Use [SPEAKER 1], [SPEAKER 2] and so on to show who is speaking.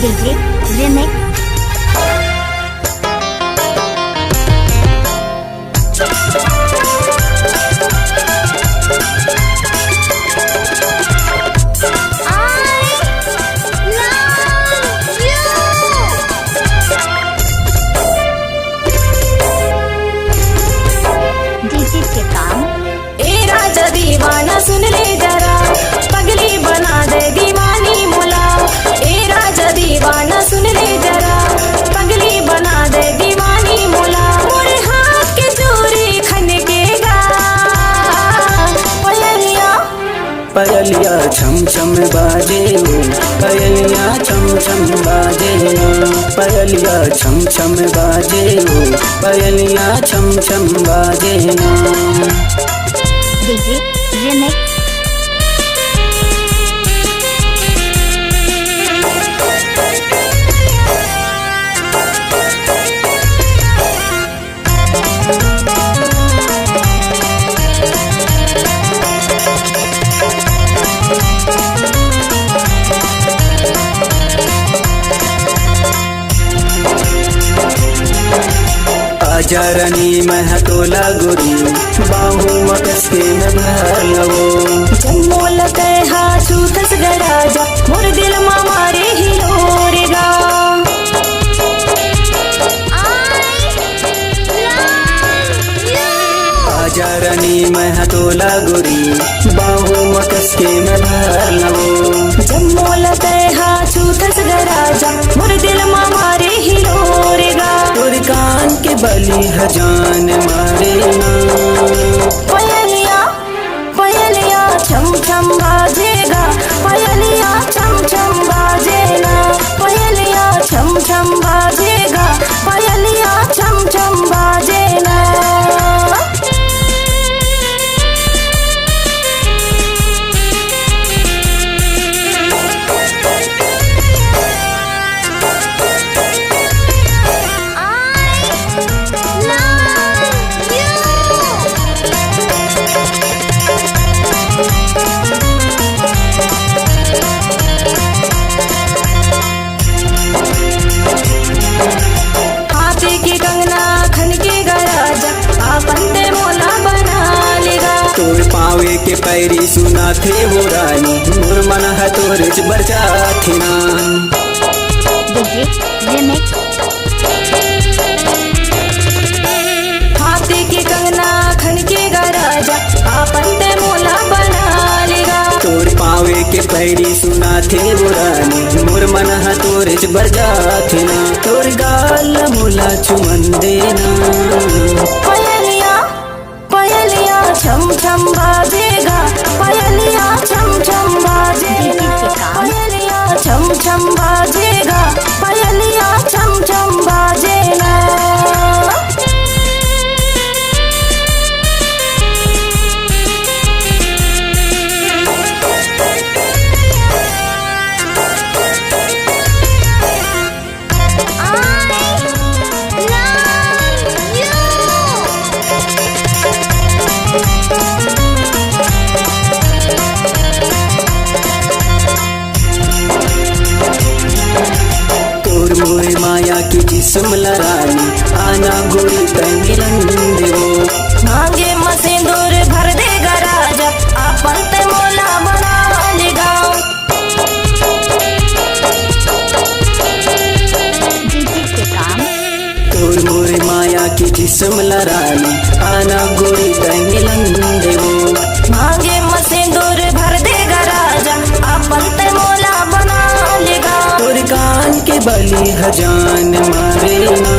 [SPEAKER 1] DJ remix. DJ के काम
[SPEAKER 2] ए राजा दीवाना सुन ले जरा, पगली बना दे दीवानी मोला। ए राजा दीवाना सुन ले जरा, पगली बना दे दीवानी मोला। मोरे हाथ के चूड़ी खनकेगा पयलिया,
[SPEAKER 3] पयलिया छम छम बाजे हो, पयलिया छम छम बाजे हो, पयलिया छम छम बाजे हो, पयलिया छम छम बाजे ना।
[SPEAKER 1] DJ remix.
[SPEAKER 3] आजा रानी महतोला गोरी, बाहू मकसके में भर लवो।
[SPEAKER 2] जन्मोल कहा छूतस गराजा, मोर दिल मा मारे हिलोरेगा।
[SPEAKER 3] आजा रानी महतोला गोरी, बाहू मकसके में भर लवो।
[SPEAKER 2] जन्मोल कहा छूतस गराजा, मोर दिल मा मारे हिलोरेगा।
[SPEAKER 3] तोर कान के बली हजान मारे ना।
[SPEAKER 2] पयलिया पयलिया छम छम बाजेगा, पयलिया छम छम बाजेगा। पयलिया छम छम बाजेगा, पयलिया छम छम बाजेगा। हाथी की कंगना खन के गराजा, आपन दे मोला बना लेगा।
[SPEAKER 3] तोर पावे के पैरी सुना थे वो रानी, मोर मन है तोर बरजा थे ना।
[SPEAKER 1] DJ remix.
[SPEAKER 2] हाथी की कंगना खन के गराजा, आपन दे मोला बना लेगा।
[SPEAKER 3] तोर पावे के पैरी सुना थे वो रानी, मोर मन है तोर बरजा थे ना। तोर गाल मोला चुमन देना।
[SPEAKER 2] पयलिया पयलिया छम छम बाजेगा, पयलिया छम छम बाजेगा। पयलिया छम छम बाजेगा, पयलिया छम छम बाजेगा।
[SPEAKER 3] तोर मोरे माया की जिस्म लरानी, आना गोरी पे मिलन देवो।
[SPEAKER 2] मांगे मसिंदूर भर देगा राजा, आपन ते मोला बना लेगा।
[SPEAKER 1] डीजे के काम
[SPEAKER 3] तोर मोरे माया की जिस्म लरानी, आना गोरी पे मिलन देवो।
[SPEAKER 2] मांगे मसिंदूर भर देगा राजा, आपन ते मोला बना लेगा।
[SPEAKER 3] तोर कान के बली हजान मारे ना।